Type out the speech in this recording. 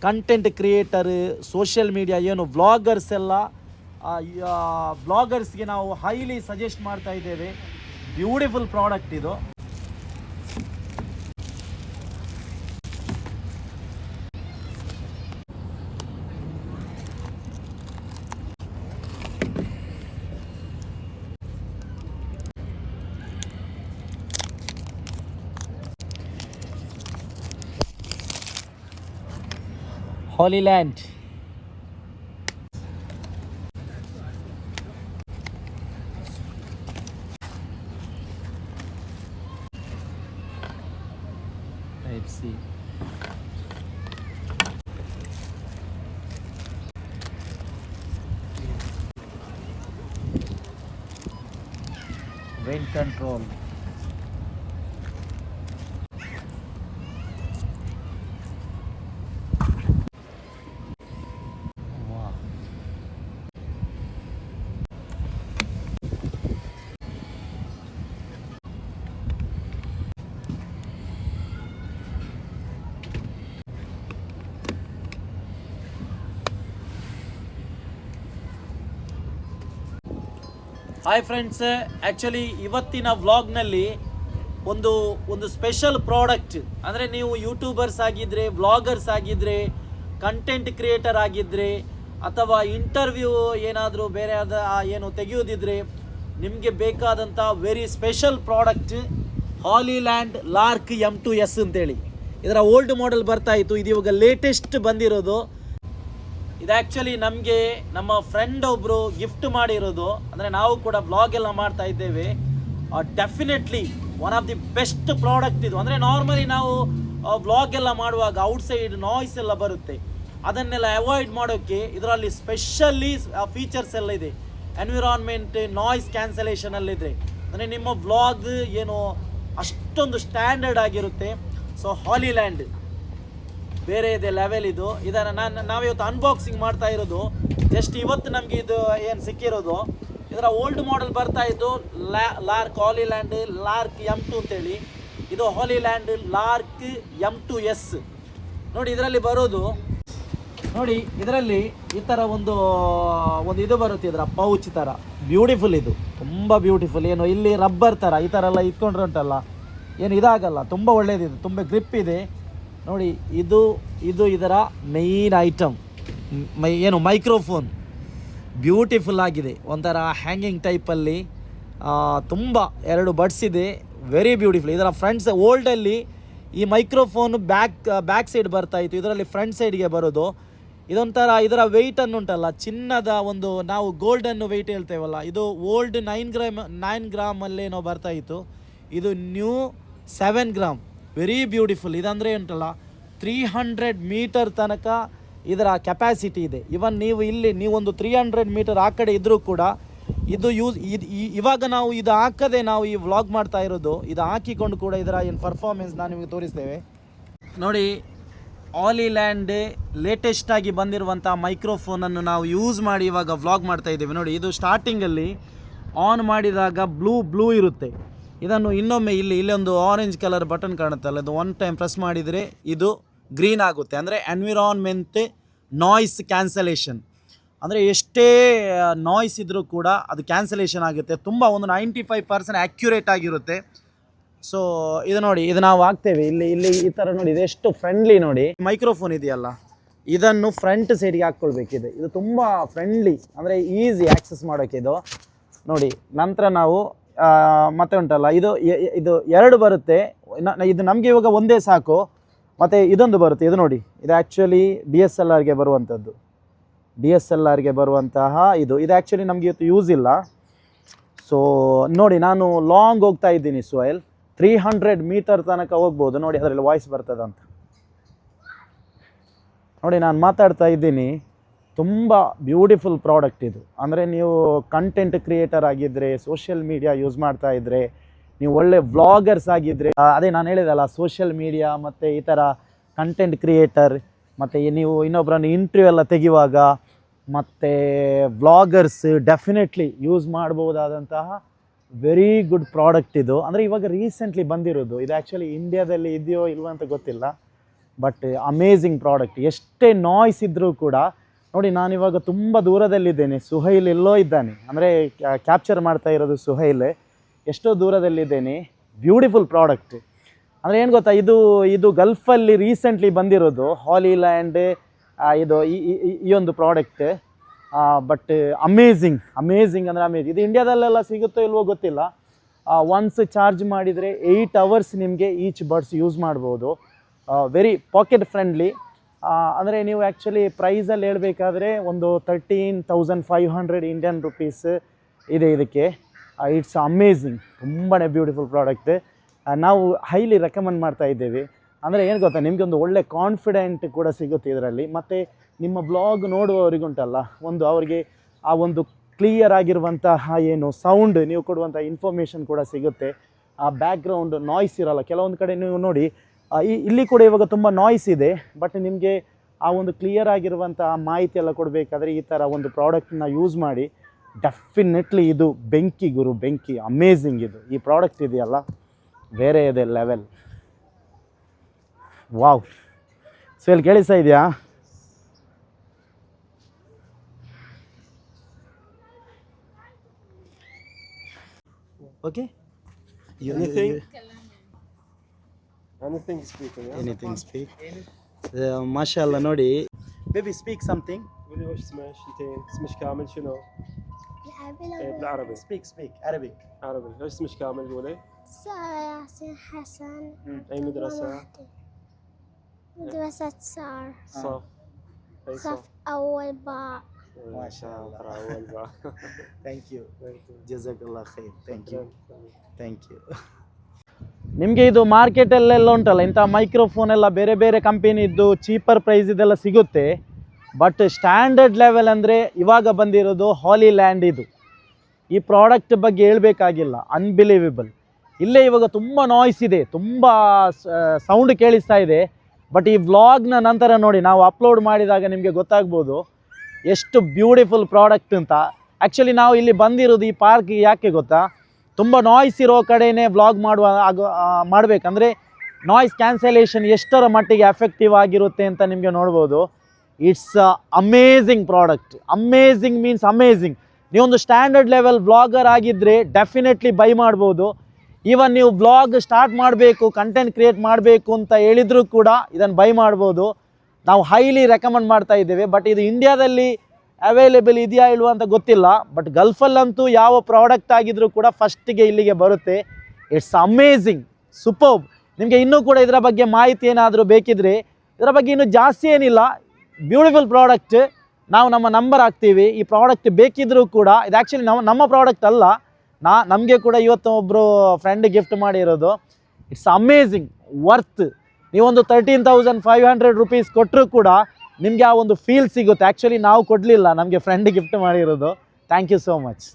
Content creator, social media ಏನು vloggers ಎಲ್ಲ ಬ್ಲಾಗರ್ಸ್ಗೆ ನಾವು ಹೈಲಿ ಸಜೆಸ್ಟ್ ಮಾಡ್ತಾ ಇದ್ದೇವೆ. ಬ್ಯೂಟಿಫುಲ್ ಪ್ರಾಡಕ್ಟ್ ಇದು. Holyland. Type C. Wind control. Hi friends, actually ಇವತ್ತಿನ ವ್ಲಾಗ್ನಲ್ಲಿ ಒಂದು ಸ್ಪೆಷಲ್ ಪ್ರಾಡಕ್ಟ್, ಅಂದರೆ ನೀವು ಯೂಟ್ಯೂಬರ್ಸ್ ಆಗಿದ್ದರೆ, ವ್ಲಾಗರ್ಸ್ ಆಗಿದ್ದರೆ, ಕಂಟೆಂಟ್ ಕ್ರಿಯೇಟರ್ ಆಗಿದ್ದರೆ, ಅಥವಾ ಇಂಟರ್ವ್ಯೂ ಏನಾದರೂ ಬೇರೆ ಏನು ತೆಗೆಯೋದಿದ್ರೆ ನಿಮಗೆ ಬೇಕಾದಂಥ very special product Hollyland Lark M2S ಅಂತೇಳಿ. ಇದರ ಓಲ್ಡ್ ಮಾಡೆಲ್ ಬರ್ತಾಯಿತ್ತು, ಇದು ಇವಾಗ ಲೇಟೆಸ್ಟ್ ಬಂದಿರೋದು. ಇದು ಆ್ಯಕ್ಚುಲಿ ನಮಗೆ ನಮ್ಮ ಫ್ರೆಂಡ್ ಒಬ್ಬರು ಗಿಫ್ಟ್ ಮಾಡಿರೋದು. ಅಂದರೆ ನಾವು ಕೂಡ ವ್ಲಾಗ್ ಎಲ್ಲ ಮಾಡ್ತಾ ಇದ್ದೇವೆ. Definitely one of the best product ಇದು. ಅಂದರೆ ನಾರ್ಮಲಿ ನಾವು ವ್ಲಾಗ್ ಎಲ್ಲ ಮಾಡುವಾಗ ಔಟ್ಸೈಡ್ ನಾಯ್ಸ್ ಎಲ್ಲ ಬರುತ್ತೆ, ಅದನ್ನೆಲ್ಲ ಅವಾಯ್ಡ್ ಮಾಡೋಕ್ಕೆ ಇದರಲ್ಲಿ ಸ್ಪೆಷಲಿ ಫೀಚರ್ಸ್ ಎಲ್ಲ ಇದೆ. ಎನ್ವಿರಾನ್ಮೆಂಟ್ ನಾಯ್ಸ್ ಕ್ಯಾನ್ಸಲೇಷನಲ್ಲಿದೆ. ಅಂದರೆ ನಿಮ್ಮ ವ್ಲಾಗ್ ಏನು ಅಷ್ಟೊಂದು ಸ್ಟ್ಯಾಂಡರ್ಡ್ ಆಗಿರುತ್ತೆ. ಸೊ ಹಾಲಿಲ್ಯಾಂಡ್ ಬೇರೆ ಇದೆ ಲೆವೆಲ್ ಇದು. ಇದನ್ನು ನಾವಿವತ್ತು ಅನ್ಬಾಕ್ಸಿಂಗ್ ಮಾಡ್ತಾ ಇರೋದು. ಜಸ್ಟ್ ಇವತ್ತು ನಮಗೆ ಇದು ಏನು ಸಿಕ್ಕಿರೋದು. ಇದರ ಓಲ್ಡ್ ಮಾಡೆಲ್ ಬರ್ತಾ ಇದ್ದು ಲಾರ್ಕ್ ಹಾಲಿಲ್ಯಾಂಡ್ ಲಾರ್ಕ್ M2 ಅಂತೇಳಿ. ಇದು ಹಾಲಿಲ್ಯಾಂಡ್ ಲಾರ್ಕ್ M2S. ನೋಡಿ ಇದರಲ್ಲಿ ಬರೋದು, ನೋಡಿ ಇದರಲ್ಲಿ ಈ ಥರ ಒಂದು ಇದು ಬರುತ್ತೆ, ಇದರ ಪೌಚ್ ಥರ ಬ್ಯೂಟಿಫುಲ್. ಇದು ತುಂಬ ಬ್ಯೂಟಿಫುಲ್. ಏನು ಇಲ್ಲಿ ರಬ್ಬರ್ ಥರ ಈ ಥರ ಎಲ್ಲ ಇಟ್ಕೊಂಡ್ರೆ ಉಂಟಲ್ಲ, ಏನು ಇದಾಗಲ್ಲ, ತುಂಬ ಒಳ್ಳೆಯದಿದೆ, ತುಂಬ ಗ್ರಿಪ್ ಇದೆ. ನೋಡಿ ಇದು ಇದರ ಮೇಯ್ನ್ ಐಟಮ್, ಏನು ಮೈಕ್ರೋಫೋನ್ ಬ್ಯೂಟಿಫುಲ್ ಆಗಿದೆ. ಒಂಥರ ಹ್ಯಾಂಗಿಂಗ್ ಟೈಪಲ್ಲಿ ತುಂಬ 2 ಬಡ್ಸ್ ಇದೆ, ವೆರಿ ಬ್ಯೂಟಿಫುಲ್. ಇದರ ಫ್ರಂಟ್ ಓಲ್ಡಲ್ಲಿ ಈ ಮೈಕ್ರೋಫೋನ್ ಬ್ಯಾಕ್ ಸೈಡ್ ಬರ್ತಾಯಿತ್ತು, ಇದರಲ್ಲಿ ಫ್ರಂಟ್ ಸೈಡ್ಗೆ ಬರೋದು. ಇದೊಂಥರ ಇದರ ವೆಯ್ಟನ್ನು ಉಂಟಲ್ಲ, ಚಿನ್ನದ ಒಂದು ನಾವು ಗೋಲ್ಡನ್ನು ವೆಯ್ಟ್ ಹೇಳ್ತೇವಲ್ಲ, ಇದು ಓಲ್ಡ್ 9 ಗ್ರಾಮಲ್ಲೇನೋ ಬರ್ತಾಯಿತ್ತು, ಇದು ನ್ಯೂ 7 ಗ್ರಾಮ್. Very beautiful. ಇದಂದರೆ ಉಂಟಲ್ಲ 300 ಮೀಟರ್ ತನಕ ಇದರ ಕೆಪ್ಯಾಸಿಟಿ ಇದೆ. ಇವನ್ ನೀವೊಂದು 300 ಮೀಟರ್ ಆ ಕಡೆ ಇದ್ದರೂ ಕೂಡ ಇದು ಇವಾಗ ನಾವು ಇದು ಹಾಕದೆ ನಾವು ಈ ವ್ಲಾಗ್ ಮಾಡ್ತಾ ಇರೋದು. ಇದು ಹಾಕಿಕೊಂಡು ಕೂಡ ಇದರ ಏನು ಪರ್ಫಾರ್ಮೆನ್ಸ್ ನಾನು ನಿಮಗೆ ತೋರಿಸ್ತೇವೆ. ನೋಡಿ ಹಾಲಿಲ್ಯಾಂಡ್ ಲೇಟೆಸ್ಟಾಗಿ ಬಂದಿರುವಂಥ ಮೈಕ್ರೋಫೋನನ್ನು ನಾವು ಯೂಸ್ ಮಾಡಿ ಇವಾಗ ವ್ಲಾಗ್ ಮಾಡ್ತಾ ಇದ್ದೇವೆ. ನೋಡಿ ಇದು ಸ್ಟಾರ್ಟಿಂಗಲ್ಲಿ ಆನ್ ಮಾಡಿದಾಗ ಬ್ಲೂ ಇರುತ್ತೆ. ಇದನ್ನು ಇನ್ನೊಮ್ಮೆ ಇಲ್ಲೊಂದು ಆರೆಂಜ್ ಕಲರ್ ಬಟನ್ ಕಾಣುತ್ತಲ್ಲ, ಇದು 1 ಟೈಮ್ ಪ್ರೆಸ್ ಮಾಡಿದರೆ ಇದು ಗ್ರೀನ್ ಆಗುತ್ತೆ. ಅಂದರೆ ಎನ್ವಿರಾನ್ಮೆಂಟ್ ನಾಯ್ಸ್ ಕ್ಯಾನ್ಸಲೇಷನ್, ಅಂದರೆ ಎಷ್ಟೇ ನಾಯ್ಸ್ ಇದ್ದರೂ ಕೂಡ ಅದು ಕ್ಯಾನ್ಸಲೇಷನ್ ಆಗುತ್ತೆ. ತುಂಬ ಒಂದು 95% ಆ್ಯಕ್ಯುರೇಟ್ ಆಗಿರುತ್ತೆ. ಸೊ ಇದು ನೋಡಿ, ಇದು ನಾವು ಹಾಕ್ತೇವೆ ಇಲ್ಲಿ ಈ ಥರ. ನೋಡಿ ಇದೆಷ್ಟು ಫ್ರೆಂಡ್ಲಿ. ನೋಡಿ ಮೈಕ್ರೋಫೋನ್ ಇದೆಯಲ್ಲ, ಇದನ್ನು ಫ್ರಂಟ್ ಸೈಡ್ಗೆ ಹಾಕ್ಕೊಳ್ಬೇಕಿದೆ. ಇದು ತುಂಬ ಫ್ರೆಂಡ್ಲಿ, ಅಂದರೆ ಈಸಿ ಆ್ಯಕ್ಸಸ್ ಮಾಡೋಕ್ಕೆ ಇದು. ನೋಡಿ ನಂತರ ನಾವು ಮತ್ತೆ ಉಂಟಲ್ಲ, ಇದು 2 ಬರುತ್ತೆ. ಇದು ನಮಗೆ ಇವಾಗ ಒಂದೇ ಸಾಕು. ಮತ್ತು ಇದೊಂದು ಬರುತ್ತೆ, ಇದು ನೋಡಿ, ಇದು ಆ್ಯಕ್ಚುಲಿ DSLRಗೆ ಬರುವಂಥದ್ದು. DSLRಗೆ ಬರುವಂತಹ ಇದು ಆ್ಯಕ್ಚುಲಿ ನಮಗೆ ಇವತ್ತು ಯೂಸ್ ಇಲ್ಲ. ಸೊ ನೋಡಿ ನಾನು ಲಾಂಗ್ ಹೋಗ್ತಾ ಇದ್ದೀನಿ ಸೋಯಲ್, 300 ಮೀಟರ್ ತನಕ ಹೋಗ್ಬೋದು. ನೋಡಿ ಅದರಲ್ಲಿ ವಾಯ್ಸ್ ಬರ್ತದಂತ. ನೋಡಿ ನಾನು ಮಾತಾಡ್ತಾ ಇದ್ದೀನಿ. ತುಂಬ ಬ್ಯೂಟಿಫುಲ್ ಪ್ರಾಡಕ್ಟ್ ಇದು. ಅಂದರೆ ನೀವು ಕಂಟೆಂಟ್ ಕ್ರಿಯೇಟರ್ ಆಗಿದ್ದರೆ, ಸೋಷಿಯಲ್ ಮೀಡಿಯಾ ಯೂಸ್ ಮಾಡ್ತಾ ಇದ್ದರೆ, ನೀವು ಒಳ್ಳೆ ವ್ಲಾಗರ್ಸ್ ಆಗಿದ್ದರೆ, ಅದೇ ನಾನು ಹೇಳಿದಲ್ಲ ಸೋಷಿಯಲ್ ಮೀಡಿಯಾ ಮತ್ತು ಈ ಥರ ಕಂಟೆಂಟ್ ಕ್ರಿಯೇಟರ್, ಮತ್ತು ನೀವು ಇನ್ನೊಬ್ಬರನ್ನು ಇಂಟರ್ವ್ಯೂ ಎಲ್ಲ ತೆಗೆಯುವಾಗ, ಮತ್ತು ವ್ಲಾಗರ್ಸ್ ಡೆಫಿನೆಟ್ಲಿ ಯೂಸ್ ಮಾಡ್ಬೋದಾದಂತಹ ವೆರಿ ಗುಡ್ ಪ್ರಾಡಕ್ಟ್ ಇದು. ಅಂದರೆ ಇವಾಗ ರೀಸೆಂಟ್ಲಿ ಬಂದಿರೋದು ಇದು. ಆ್ಯಕ್ಚುಲಿ ಇಂಡಿಯಾದಲ್ಲಿ ಇದೆಯೋ ಇಲ್ವೋ ಅಂತ ಗೊತ್ತಿಲ್ಲ. But amazing product. ಎಷ್ಟೇ ನಾಯ್ಸ್ ಇದ್ದರೂ ಕೂಡ ನೋಡಿ, ನಾನಿವಾಗ ತುಂಬ ದೂರದಲ್ಲಿದ್ದೇನೆ, ಸುಹೈಲ್ ಎಲ್ಲೋ ಇದ್ದಾನೆ, ಅಂದರೆ ಕ್ಯಾಪ್ಚರ್ ಮಾಡ್ತಾ ಇರೋದು ಸುಹೈಲ್, ಎಷ್ಟೋ ದೂರದಲ್ಲಿದ್ದೇನೆ. Beautiful product. ಅಂದರೆ ಏನು ಗೊತ್ತಾ, ಇದು ಗಲ್ಫಲ್ಲಿ ರೀಸೆಂಟ್ಲಿ ಬಂದಿರೋದು ಹಾಲಿ ಲ್ಯಾಂಡ್, ಇದು ಈ ಒಂದು ಪ್ರಾಡಕ್ಟ್. ಬಟ್ ಅಮೇಝಿಂಗ್ ಅಂದರೆ ಅಮೇಝಿಂಗ್. ಇದು ಇಂಡಿಯಾದಲ್ಲೆಲ್ಲ ಸಿಗುತ್ತೋ ಇಲ್ವೋ ಗೊತ್ತಿಲ್ಲ. ಒನ್ಸ್ ಚಾರ್ಜ್ ಮಾಡಿದರೆ 8 hours ನಿಮಗೆ ಈಚ್ ಬಡ್ಸ್ ಯೂಸ್ ಮಾಡ್ಬೋದು. Very packet friendly. ಅಂದರೆ ನೀವು ಆ್ಯಕ್ಚುಲಿ ಪ್ರೈಸಲ್ಲಿ ಹೇಳಬೇಕಾದ್ರೆ ಒಂದು 13,500 ಇಂಡಿಯನ್ ರುಪೀಸ್ ಇದೆ ಇದಕ್ಕೆ. ಇಟ್ಸ್ ಅಮೇಝಿಂಗ್, ತುಂಬಾ ಬ್ಯೂಟಿಫುಲ್ ಪ್ರಾಡಕ್ಟ್. ನಾವು ಹೈಲಿ ರೆಕಮೆಂಡ್ ಮಾಡ್ತಾ ಇದ್ದೇವೆ. ಅಂದರೆ ಏನು ಗೊತ್ತಾ, ನಿಮಗೆ ಒಂದು ಒಳ್ಳೆ ಕಾನ್ಫಿಡೆಂಟ್ ಕೂಡ ಸಿಗುತ್ತೆ ಇದರಲ್ಲಿ. ಮತ್ತು ನಿಮ್ಮ ಬ್ಲಾಗ್ ನೋಡುವವರಿಗುಂಟಲ್ಲ, ಅವರಿಗೆ ಆ ಒಂದು ಕ್ಲಿಯರ್ ಆಗಿರುವಂತಹ ಏನು ಸೌಂಡ್, ನೀವು ಕೊಡುವಂಥ ಇನ್ಫಾರ್ಮೇಷನ್ ಕೂಡ ಸಿಗುತ್ತೆ. ಆ ಬ್ಯಾಕ್ಗ್ರೌಂಡ್ ನಾಯ್ಸ್ ಇರೋಲ್ಲ. ಕೆಲವೊಂದು ಕಡೆ ನೀವು ನೋಡಿ, ಇಲ್ಲಿ ಕೂಡ ಇವಾಗ ತುಂಬ ನಾಯ್ಸ್ ಇದೆ, ಬಟ್ ನಿಮಗೆ ಆ ಒಂದು ಕ್ಲಿಯರ್ ಆಗಿರುವಂಥ ಮಾಹಿತಿ ಎಲ್ಲ ಕೊಡಬೇಕಾದ್ರೆ ಈ ಥರ ಒಂದು ಪ್ರಾಡಕ್ಟನ್ನ ಯೂಸ್ ಮಾಡಿ. ಡೆಫಿನೆಟ್ಲಿ ಇದು ಬೆಂಕಿ ಗುರು, ಬೆಂಕಿ. ಅಮೇಝಿಂಗ್ ಇದು. ಈ ಪ್ರಾಡಕ್ಟ್ ಇದೆಯಲ್ಲ, ಬೇರೆ ಇದೆ ಲೆವೆಲ್. ವಾವ್. ಸೊ ಇಲ್ಲಿ ಕೇಳಿಸ್ತಾ ಇದೆಯಾ? Okay. Anything speak. Anything speak. ಮಾಶಾಅಲ್ಲಾ. ನೋಡಿ baby, speak something. قولي واش سمعش انت اسمك كامل شنو؟ بالعربي. speak Arabic. عربي. واش اسمك كامل قولي؟ سارة ياسين حسن. اي مدرسة؟ مدرسة صار. صف. اي صف أول باء. ما شاء الله. اول بقى. Thank you. ಜಜಾಕಲ್ಲಾ ಖೈರ್. Thank you. ನಿಮಗೆ ಇದು ಮಾರ್ಕೆಟಲ್ಲೆಲ್ಲ ಉಂಟಲ್ಲ, ಇಂಥ ಮೈಕ್ರೋಫೋನ್ ಎಲ್ಲ ಬೇರೆ ಬೇರೆ ಕಂಪೆನಿದ್ದು ಚೀಪರ್ ಪ್ರೈಸ್ ಇದೆಲ್ಲ ಸಿಗುತ್ತೆ. ಬಟ್ ಸ್ಟ್ಯಾಂಡರ್ಡ್ ಲೆವೆಲ್ ಅಂದರೆ ಇವಾಗ ಬಂದಿರೋದು ಹಾಲಿ ಲ್ಯಾಂಡ್. ಇದು ಈ ಪ್ರಾಡಕ್ಟ್ ಬಗ್ಗೆ ಹೇಳಬೇಕಾಗಿಲ್ಲ, ಅನ್ಬಿಲೀವೇಬಲ್. ಇಲ್ಲೇ ಇವಾಗ ತುಂಬ ನಾಯ್ಸ್ ಇದೆ, ತುಂಬ ಸೌಂಡ್ ಕೇಳಿಸ್ತಾ ಇದೆ. ಬಟ್ ಈ ವ್ಲಾಗ್ನ ನಂತರ ನೋಡಿ, ನಾವು ಅಪ್ಲೋಡ್ ಮಾಡಿದಾಗ ನಿಮಗೆ ಗೊತ್ತಾಗ್ಬೋದು ಎಷ್ಟು ಬ್ಯೂಟಿಫುಲ್ ಪ್ರಾಡಕ್ಟ್ ಅಂತ. ಆ್ಯಕ್ಚುಲಿ ನಾವು ಇಲ್ಲಿ ಬಂದಿರೋದು ಈ ಪಾರ್ಕಿಗೆ ಯಾಕೆ ಗೊತ್ತಾ, ತುಂಬ ನಾಯ್ಸ್ ಇರೋ ಕಡೆಯೇ ವ್ಲಾಗ್ ಮಾಡಬೇಕಂದ್ರೆ ನಾಯ್ಸ್ ಕ್ಯಾನ್ಸಲೇಷನ್ ಎಷ್ಟರ ಮಟ್ಟಿಗೆ ಎಫೆಕ್ಟಿವ್ ಆಗಿರುತ್ತೆ ಅಂತ ನಿಮಗೆ ನೋಡ್ಬೋದು. It's amazing product. Amazing means amazing. ನೀವೊಂದು ಸ್ಟ್ಯಾಂಡರ್ಡ್ ಲೆವೆಲ್ ವ್ಲಾಗರ್ ಆಗಿದ್ದರೆ ಡೆಫಿನೆಟ್ಲಿ ಬೈ ಮಾಡ್ಬೋದು. ಈವನ್ ನೀವು ವ್ಲಾಗ್ ಸ್ಟಾರ್ಟ್ ಮಾಡಬೇಕು, ಕಂಟೆಂಟ್ ಕ್ರಿಯೇಟ್ ಮಾಡಬೇಕು ಅಂತ ಹೇಳಿದರೂ ಕೂಡ ಇದನ್ನು ಬೈ ಮಾಡ್ಬೋದು. ನಾವು ಹೈಲಿ ರೆಕಮೆಂಡ್ ಮಾಡ್ತಾ ಇದ್ದೇವೆ. ಬಟ್ ಇದು ಇಂಡಿಯಾದಲ್ಲಿ ಅವೈಲೇಬಲ್ ಇದೆಯಾ ಇಲ್ವಾ ಅಂತ ಗೊತ್ತಿಲ್ಲ. ಬಟ್ ಗಲ್ಫಲ್ಲಂತೂ ಯಾವ ಪ್ರಾಡಕ್ಟ್ ಆಗಿದ್ರೂ ಕೂಡ ಫಸ್ಟಿಗೆ ಇಲ್ಲಿಗೆ ಬರುತ್ತೆ. It's amazing, superb. ನಿಮಗೆ ಇನ್ನೂ ಕೂಡ ಇದರ ಬಗ್ಗೆ ಮಾಹಿತಿ ಏನಾದರೂ ಬೇಕಿದ್ರೆ, ಇದರ ಬಗ್ಗೆ ಇನ್ನೂ ಜಾಸ್ತಿ ಏನಿಲ್ಲ, ಬ್ಯೂಟಿಫುಲ್ ಪ್ರಾಡಕ್ಟ್. ನಾವು ನಮ್ಮ ನಂಬರ್ ಹಾಕ್ತೀವಿ. ಈ ಪ್ರಾಡಕ್ಟ್ ಬೇಕಿದ್ದರೂ ಕೂಡ, ಇದು ಆ್ಯಕ್ಚುಲಿ ನಮ್ಮ ಪ್ರಾಡಕ್ಟ್ ಅಲ್ಲ, ನಮಗೆ ಕೂಡ ಇವತ್ತು ಒಬ್ಬರು ಫ್ರೆಂಡ್ ಗಿಫ್ಟ್ ಮಾಡಿರೋದು. It's amazing, worth. ನೀವೊಂದು 13,500 ರುಪೀಸ್ ಕೊಟ್ಟರೂ ಕೂಡ ನಿಮಗೆ ಆ ಒಂದು ಫೀಲ್ ಸಿಗುತ್ತೆ. ಆ್ಯಕ್ಚುಲಿ ನಾವು ಕೊಡಲಿಲ್ಲ, ನಮಗೆ ಫ್ರೆಂಡ್ ಗಿಫ್ಟ್ ಮಾಡಿರೋದು. Thank you so much.